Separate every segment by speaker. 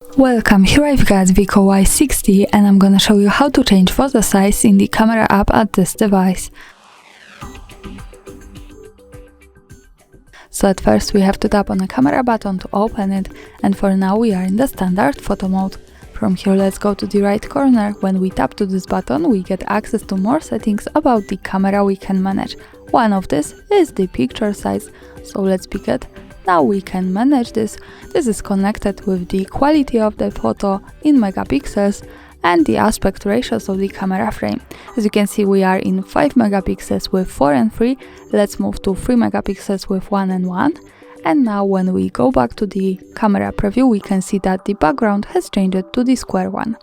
Speaker 1: Welcome, here I've got WIKO Y60 and I'm gonna show you how to change photo size in the camera app at this device. So at first we have to tap on the camera button to open it, and for now we are in the standard photo mode. From here let's go to the right corner. When we tap to this button we get access to more settings about the camera we can manage. One of this is the picture size, so let's pick it. Now we can manage this. This is connected with the quality of the photo in megapixels and the aspect ratios of the camera frame. As you can see, we are in 5 megapixels with 4 and 3. Let's move to 3 megapixels with 1 and 1. And now when we go back to the camera preview, we can see that the background has changed to the square one.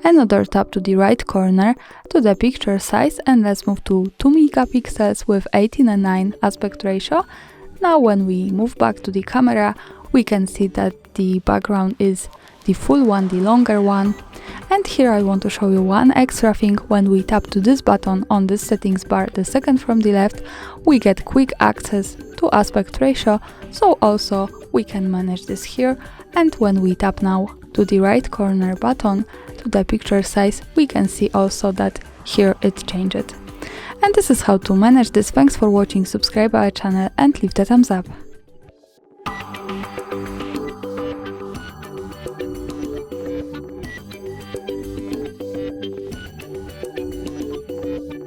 Speaker 1: Another tap to the right corner to the picture size, and let's move to 2 megapixels with 18 and 9 aspect ratio. Now when we move back to the camera, we can see that the background is the full one, the longer one. And here I want to show you one extra thing. When we tap to this button on this settings bar, the second from the left, we get quick access to aspect ratio, so also we can manage this here. And when we tap now to the right corner button to the picture size, we can see also that here it changed. And this is how to manage this. Thanks for watching, subscribe our channel and leave the thumbs up.